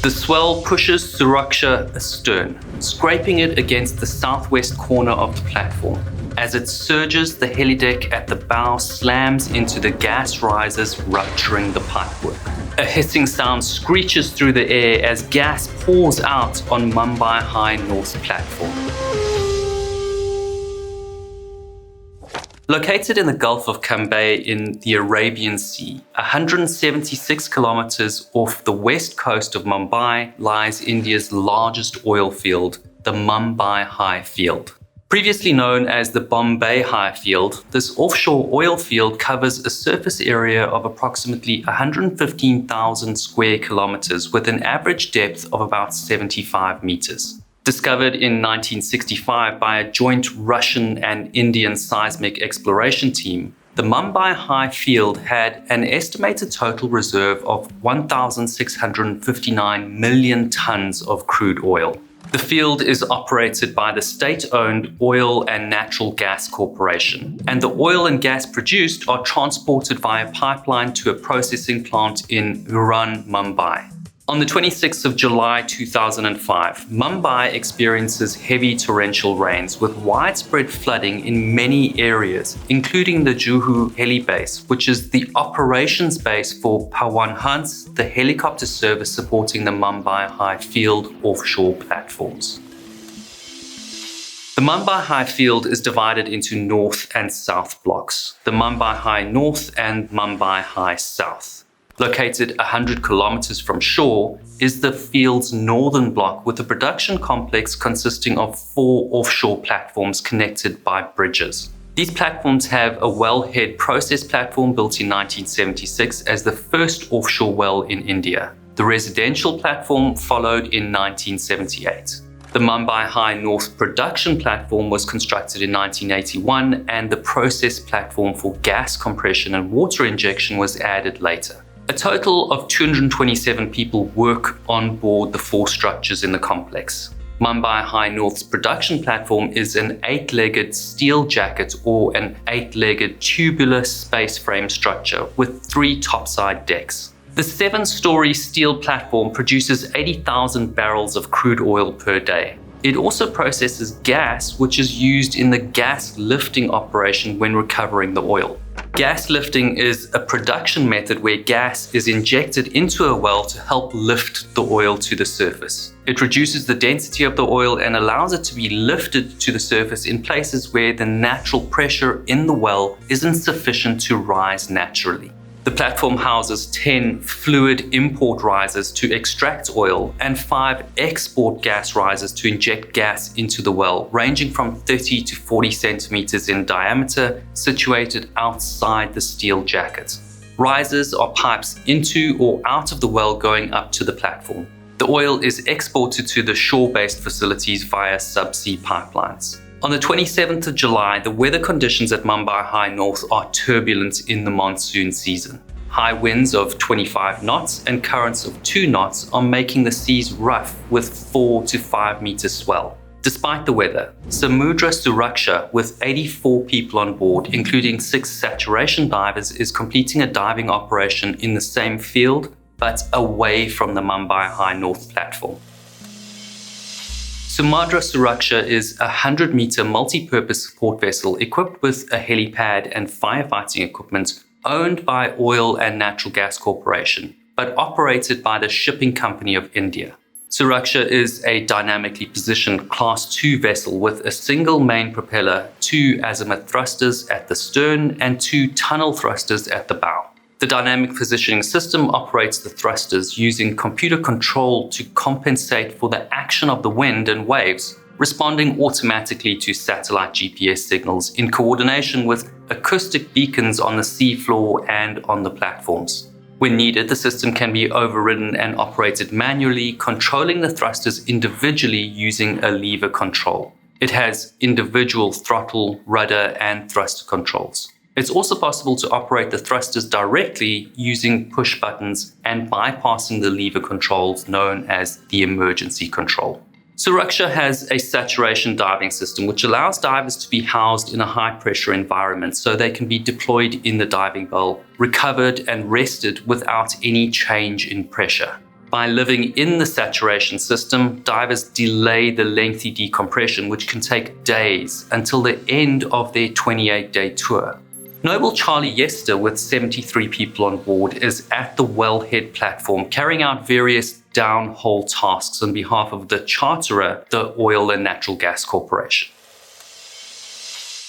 The swell pushes Suraksha astern, scraping it against the southwest corner of the platform. As it surges, the helideck at the bow slams into the gas risers, rupturing the pipework. A hissing sound screeches through the air as gas pours out on Mumbai High North platform. Located in the Gulf of Cambay in the Arabian Sea, 176 kilometers off the west coast of Mumbai lies India's largest oil field, the Mumbai High Field. Previously known as the Bombay High Field, this offshore oil field covers a surface area of approximately 115,000 square kilometers with an average depth of about 75 meters. Discovered in 1965 by a joint Russian and Indian seismic exploration team, the Mumbai High Field had an estimated total reserve of 1,659 million tons of crude oil. The field is operated by the state-owned Oil and Natural Gas Corporation, and the oil and gas produced are transported via pipeline to a processing plant in Viran, Mumbai. On the 26th of July 2005, Mumbai experiences heavy torrential rains with widespread flooding in many areas, including the Juhu helibase, which is the operations base for Pawan Hans, the helicopter service supporting the Mumbai High Field offshore platforms. The Mumbai High Field is divided into North and South blocks, the Mumbai High North and Mumbai High South. Located 100 kilometers from shore, is the field's northern block with a production complex consisting of 4 offshore platforms connected by bridges. These platforms have a wellhead process platform built in 1976 as the first offshore well in India. The residential platform followed in 1978. The Mumbai High North production platform was constructed in 1981, and the process platform for gas compression and water injection was added later. A total of 227 people work on board the 4 structures in the complex. Mumbai High North's production platform is an 8-legged steel jacket or an 8-legged tubular space frame structure with 3 topside decks. The 7-story steel platform produces 80,000 barrels of crude oil per day. It also processes gas, which is used in the gas lifting operation when recovering the oil. Gas lifting is a production method where gas is injected into a well to help lift the oil to the surface. It reduces the density of the oil and allows it to be lifted to the surface in places where the natural pressure in the well isn't sufficient to rise naturally. The platform houses 10 fluid import risers to extract oil and 5 export gas risers to inject gas into the well, ranging from 30 to 40 centimeters in diameter, situated outside the steel jacket. Risers are pipes into or out of the well going up to the platform. The oil is exported to the shore-based facilities via subsea pipelines. On the 27th of July, the weather conditions at Mumbai High North are turbulent in the monsoon season. High winds of 25 knots and currents of 2 knots are making the seas rough with 4 to 5 meter swell. Despite the weather, Samudra Suraksha, with 84 people on board, including 6 saturation divers, is completing a diving operation in the same field, but away from the Mumbai High North platform. Samudra Suraksha is a 100-meter multi-purpose support vessel equipped with a helipad and firefighting equipment owned by Oil and Natural Gas Corporation, but operated by the Shipping Company of India. Suraksha is a dynamically positioned Class 2 vessel with a single main propeller, 2 azimuth thrusters at the stern, and 2 tunnel thrusters at the bow. The dynamic positioning system operates the thrusters using computer control to compensate for the action of the wind and waves, responding automatically to satellite GPS signals in coordination with acoustic beacons on the seafloor and on the platforms. When needed, the system can be overridden and operated manually, controlling the thrusters individually using a lever control. It has individual throttle, rudder, and thruster controls. It's also possible to operate the thrusters directly using push buttons and bypassing the lever controls known as the emergency control. Suraksha has a saturation diving system which allows divers to be housed in a high-pressure environment so they can be deployed in the diving bell, recovered and rested without any change in pressure. By living in the saturation system, divers delay the lengthy decompression, which can take days, until the end of their 28-day tour. Noble Charlie Yester, with 73 people on board, is at the wellhead platform carrying out various downhole tasks on behalf of the charterer, the Oil and Natural Gas Corporation.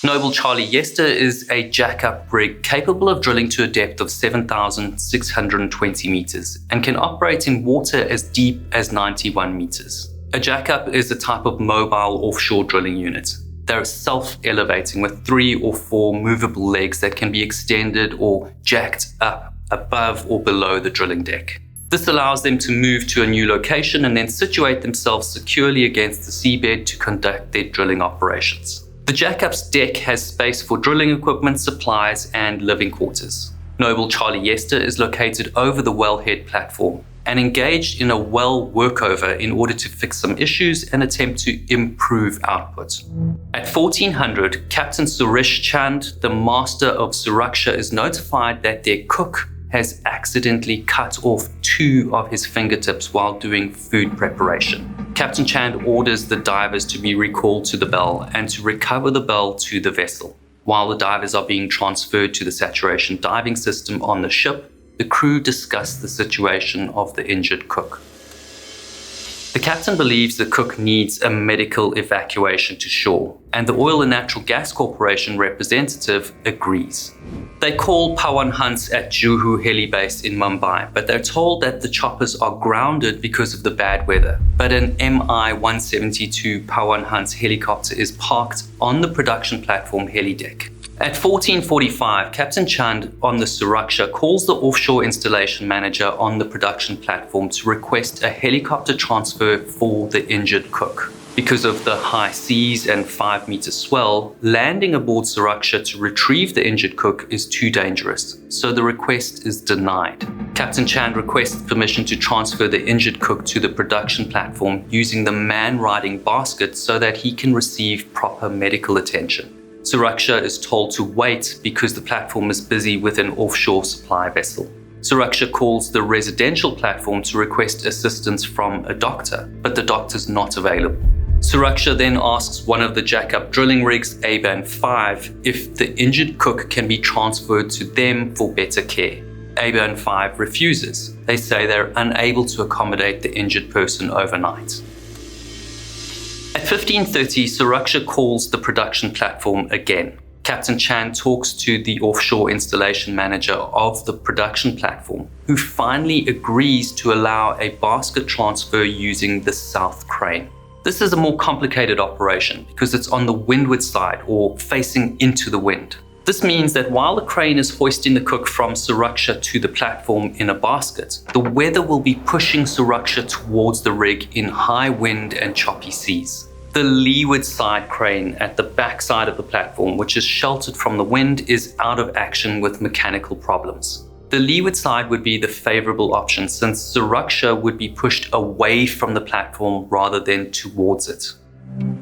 Noble Charlie Yester is a jack-up rig capable of drilling to a depth of 7,620 meters and can operate in water as deep as 91 meters. A jack-up is a type of mobile offshore drilling unit. They're self-elevating with 3 or 4 movable legs that can be extended or jacked up above or below the drilling deck. This allows them to move to a new location and then situate themselves securely against the seabed to conduct their drilling operations. The jack-up's deck has space for drilling equipment, supplies, and living quarters. Noble Charlie Yester is located over the wellhead platform and engaged in a well workover in order to fix some issues and attempt to improve output. At 1400, Captain Suresh Chand, the master of Suraksha, is notified that their cook has accidentally cut off 2 of his fingertips while doing food preparation. Captain Chand orders the divers to be recalled to the bell and to recover the bell to the vessel. While the divers are being transferred to the saturation diving system on the ship, the crew discuss the situation of the injured cook. The captain believes the cook needs a medical evacuation to shore, and the Oil and Natural Gas Corporation representative agrees. They call Pawan Hans at Juhu Heli Base in Mumbai, but they're told that the choppers are grounded because of the bad weather. But an Mi-172 Pawan Hans helicopter is parked on the production platform heli deck. At 14:45, Captain Chand on the Suraksha calls the offshore installation manager on the production platform to request a helicopter transfer for the injured cook. Because of the high seas and 5-meter swell, landing aboard Suraksha to retrieve the injured cook is too dangerous, so the request is denied. Captain Chand requests permission to transfer the injured cook to the production platform using the man-riding basket so that he can receive proper medical attention. Suraksha is told to wait because the platform is busy with an offshore supply vessel. Suraksha calls the residential platform to request assistance from a doctor, but the doctor's not available. Suraksha then asks one of the jack-up drilling rigs, Aban 5, if the injured cook can be transferred to them for better care. Aban 5 refuses. They say they're unable to accommodate the injured person overnight. At 15:30, Suraksha calls the production platform again. Captain Chand talks to the offshore installation manager of the production platform, who finally agrees to allow a basket transfer using the south crane. This is a more complicated operation because it's on the windward side or facing into the wind. This means that while the crane is hoisting the cook from Suraksha to the platform in a basket, the weather will be pushing Suraksha towards the rig in high wind and choppy seas. The leeward side crane at the back side of the platform, which is sheltered from the wind, is out of action with mechanical problems. The leeward side would be the favorable option since Suraksha would be pushed away from the platform rather than towards it.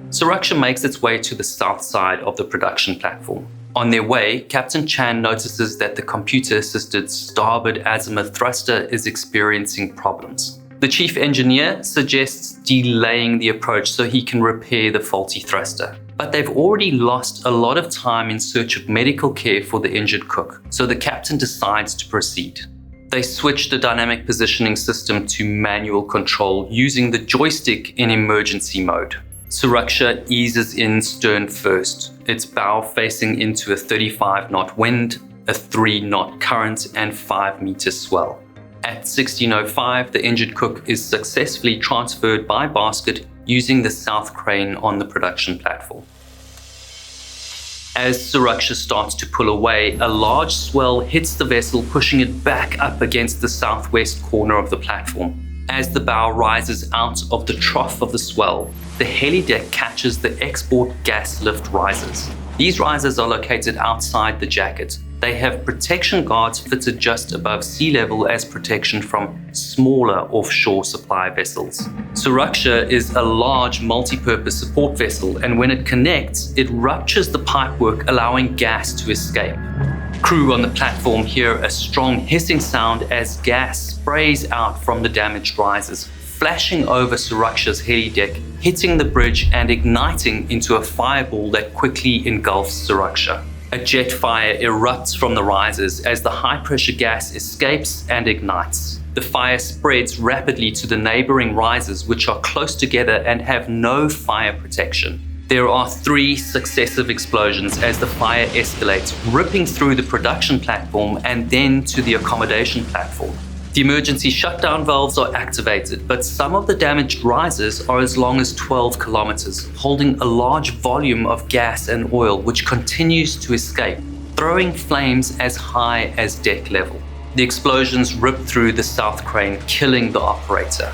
Suraksha makes its way to the south side of the production platform. On their way, Captain Chand notices that the computer-assisted starboard azimuth thruster is experiencing problems. The chief engineer suggests delaying the approach so he can repair the faulty thruster. But they've already lost a lot of time in search of medical care for the injured cook, so the captain decides to proceed. They switch the dynamic positioning system to manual control using the joystick in emergency mode. Suraksha eases in stern first, its bow facing into a 35-knot wind, a 3-knot current, and 5-meter swell. At 16:05, the injured cook is successfully transferred by basket using the south crane on the production platform. As Suraksha starts to pull away, a large swell hits the vessel, pushing it back up against the southwest corner of the platform. As the bow rises out of the trough of the swell, the heli deck catches the export gas lift risers. These risers are located outside the jacket. They have protection guards fitted just above sea level as protection from smaller offshore supply vessels. Suraksha is a large multi-purpose support vessel, and when it connects, it ruptures the pipework, allowing gas to escape. Crew on the platform hear a strong hissing sound as gas sprays out from the damaged risers, flashing over Suraksha's heli deck, hitting the bridge and igniting into a fireball that quickly engulfs Suraksha. A jet fire erupts from the risers as the high-pressure gas escapes and ignites. The fire spreads rapidly to the neighboring risers, which are close together and have no fire protection. There are 3 successive explosions as the fire escalates, ripping through the production platform and then to the accommodation platform. The emergency shutdown valves are activated, but some of the damaged risers are as long as 12 kilometers, holding a large volume of gas and oil which continues to escape, throwing flames as high as deck level. The explosions rip through the south crane, killing the operator.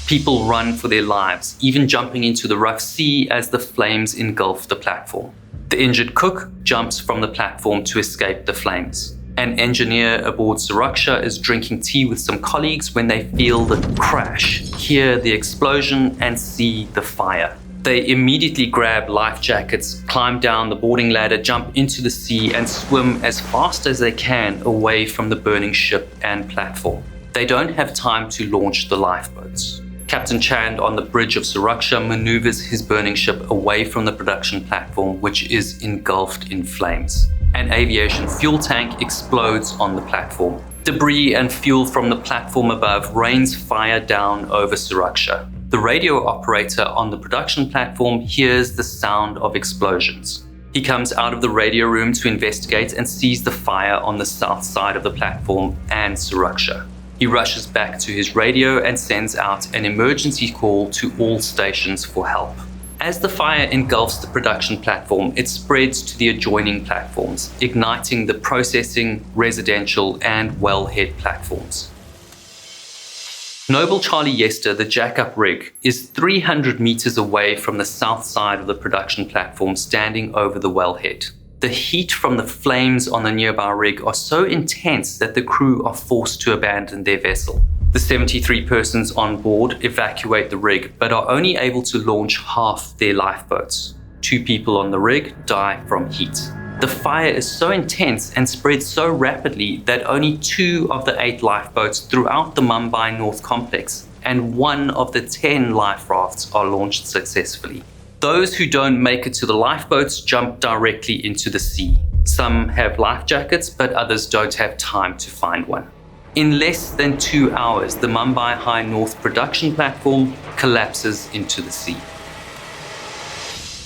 People run for their lives, even jumping into the rough sea as the flames engulf the platform. The injured cook jumps from the platform to escape the flames. An engineer aboard Suraksha is drinking tea with some colleagues when they feel the crash, hear the explosion, and see the fire. They immediately grab life jackets, climb down the boarding ladder, jump into the sea, and swim as fast as they can away from the burning ship and platform. They don't have time to launch the lifeboats. Captain Chand on the bridge of Suraksha maneuvers his burning ship away from the production platform, which is engulfed in flames. An aviation fuel tank explodes on the platform. Debris and fuel from the platform above rains fire down over Suraksha. The radio operator on the production platform hears the sound of explosions. He comes out of the radio room to investigate and sees the fire on the south side of the platform and Suraksha. He rushes back to his radio and sends out an emergency call to all stations for help. As the fire engulfs the production platform, it spreads to the adjoining platforms, igniting the processing, residential, and wellhead platforms. Noble Charlie Yester, the jack-up rig, is 300 meters away from the south side of the production platform, standing over the wellhead. The heat from the flames on the nearby rig are so intense that the crew are forced to abandon their vessel. The 73 persons on board evacuate the rig, but are only able to launch half their lifeboats. 2 people on the rig die from heat. The fire is so intense and spreads so rapidly that only 2 of the 8 lifeboats throughout the Mumbai North complex and 1 of the 10 life rafts are launched successfully. Those who don't make it to the lifeboats jump directly into the sea. Some have life jackets, but others don't have time to find one. In less than 2 hours, the Mumbai High North production platform collapses into the sea.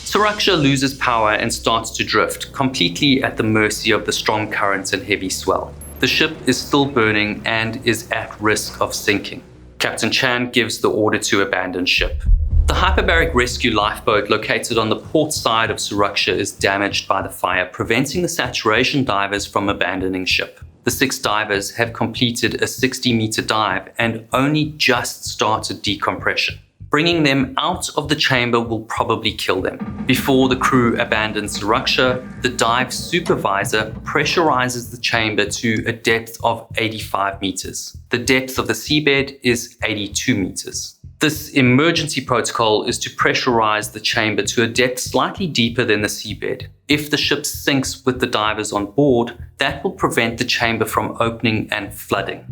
Suraksha loses power and starts to drift, completely at the mercy of the strong currents and heavy swell. The ship is still burning and is at risk of sinking. Captain Chand gives the order to abandon ship. The hyperbaric rescue lifeboat located on the port side of Suraksha is damaged by the fire, preventing the saturation divers from abandoning ship. The 6 divers have completed a 60-meter dive and only just started decompression. Bringing them out of the chamber will probably kill them. Before the crew abandons Suraksha, the dive supervisor pressurizes the chamber to a depth of 85 meters. The depth of the seabed is 82 meters. This emergency protocol is to pressurize the chamber to a depth slightly deeper than the seabed. If the ship sinks with the divers on board, that will prevent the chamber from opening and flooding.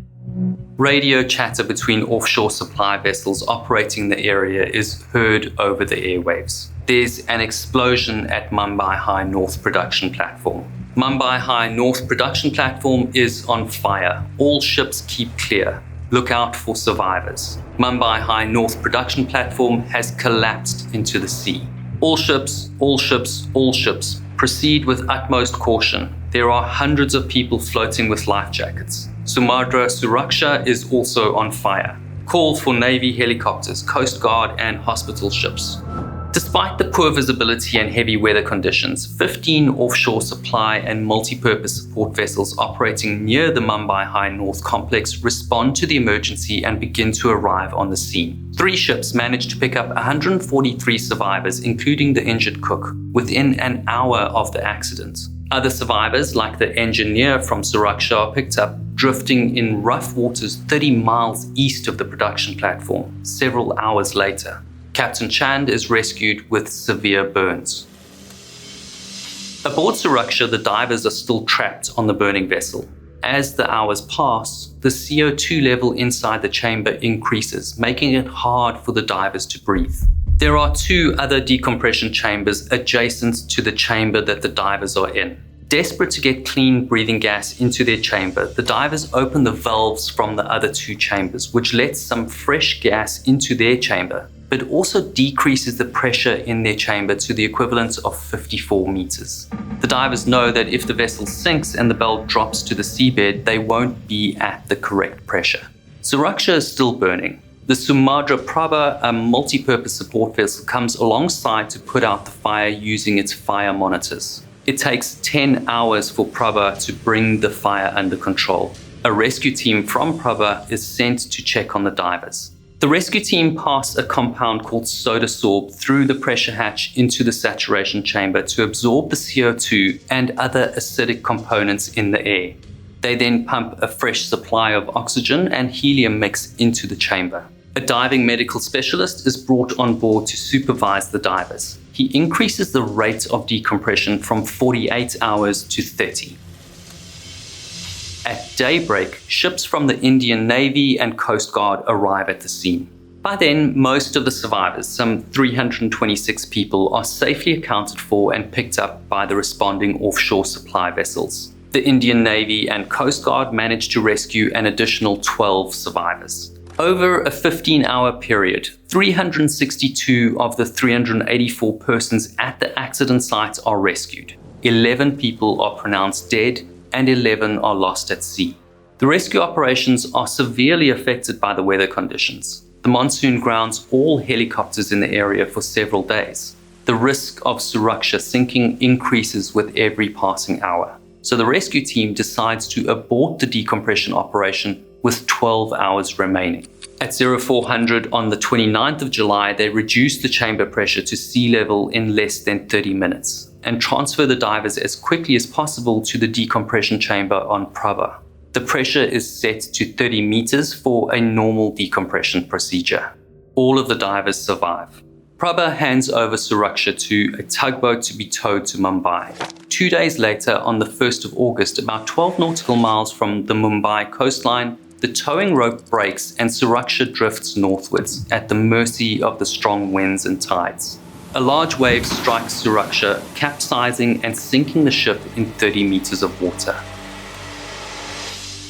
Radio chatter between offshore supply vessels operating the area is heard over the airwaves. There's an explosion at Mumbai High North production platform. Mumbai High North production platform is on fire. All ships keep clear. Look out for survivors. Mumbai High North production platform has collapsed into the sea. All ships, proceed with utmost caution. There are hundreds of people floating with life jackets. Sumatra Suraksha is also on fire. Call for Navy helicopters, Coast Guard and hospital ships. Despite the poor visibility and heavy weather conditions, 15 offshore supply and multi-purpose support vessels operating near the Mumbai High North complex respond to the emergency and begin to arrive on the scene. 3 ships managed to pick up 143 survivors, including the injured cook, within an hour of the accident. Other survivors, like the engineer from Suraksha, are picked up drifting in rough waters 30 miles east of the production platform, several hours later. Captain Chand is rescued with severe burns. Aboard Suraksha, the divers are still trapped on the burning vessel. As the hours pass, the CO2 level inside the chamber increases, making it hard for the divers to breathe. There are 2 other decompression chambers adjacent to the chamber that the divers are in. Desperate to get clean breathing gas into their chamber, the divers open the valves from the other 2 chambers, which lets some fresh gas into their chamber, but also decreases the pressure in their chamber to the equivalent of 54 meters. The divers know that if the vessel sinks and the bell drops to the seabed, they won't be at the correct pressure. Suraksha is still burning. The Sumadra Prabha, a multi-purpose support vessel, comes alongside to put out the fire using its fire monitors. It takes 10 hours for Prabha to bring the fire under control. A rescue team from Prabha is sent to check on the divers. The rescue team pass a compound called soda sorb through the pressure hatch into the saturation chamber to absorb the CO2 and other acidic components in the air. They then pump a fresh supply of oxygen and helium mix into the chamber. A diving medical specialist is brought on board to supervise the divers. He increases the rate of decompression from 48 hours to 30. At daybreak, ships from the Indian Navy and Coast Guard arrive at the scene. By then, most of the survivors, some 326 people, are safely accounted for and picked up by the responding offshore supply vessels. The Indian Navy and Coast Guard managed to rescue an additional 12 survivors. Over a 15-hour period, 362 of the 384 persons at the accident site are rescued. 11 people are pronounced dead and 11 are lost at sea. The rescue operations are severely affected by the weather conditions. The monsoon grounds all helicopters in the area for several days. The risk of Suraksha sinking increases with every passing hour. So the rescue team decides to abort the decompression operation with 12 hours remaining. At 0400 on the 29th of July, they reduce the chamber pressure to sea level in less than 30 minutes and transfer the divers as quickly as possible to the decompression chamber on Prabha. The pressure is set to 30 meters for a normal decompression procedure. All of the divers survive. Prabha hands over Suraksha to a tugboat to be towed to Mumbai. 2 days later, on the 1st of August, about 12 nautical miles from the Mumbai coastline, the towing rope breaks and Suraksha drifts northwards at the mercy of the strong winds and tides. A large wave strikes Suraksha, capsizing and sinking the ship in 30 meters of water.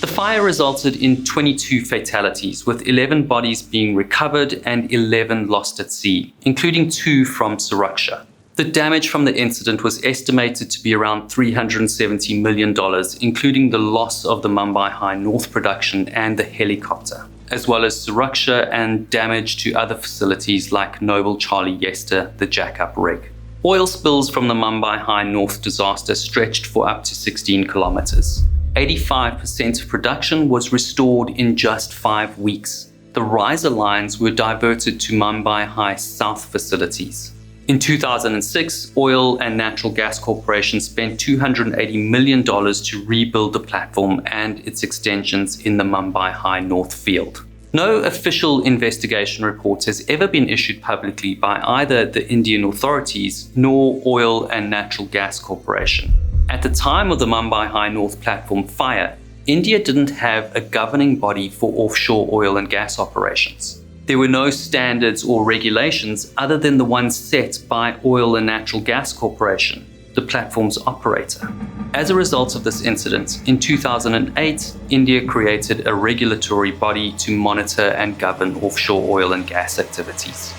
The fire resulted in 22 fatalities, with 11 bodies being recovered and 11 lost at sea, including 2 from Suraksha. The damage from the incident was estimated to be around $370 million, including the loss of the Mumbai High North production and the helicopter, as well as Suraksha and damage to other facilities like Noble Charlie Yester, the jackup rig. Oil spills from the Mumbai High North disaster stretched for up to 16 kilometers. 85% of production was restored in just 5 weeks. The riser lines were diverted to Mumbai High South facilities. In 2006, Oil and Natural Gas Corporation spent $280 million to rebuild the platform and its extensions in the Mumbai High North field. No official investigation report has ever been issued publicly by either the Indian authorities nor Oil and Natural Gas Corporation. At the time of the Mumbai High North platform fire, India didn't have a governing body for offshore oil and gas operations. There were no standards or regulations other than the ones set by Oil and Natural Gas Corporation, the platform's operator. As a result of this incident, in 2008, India created a regulatory body to monitor and govern offshore oil and gas activities.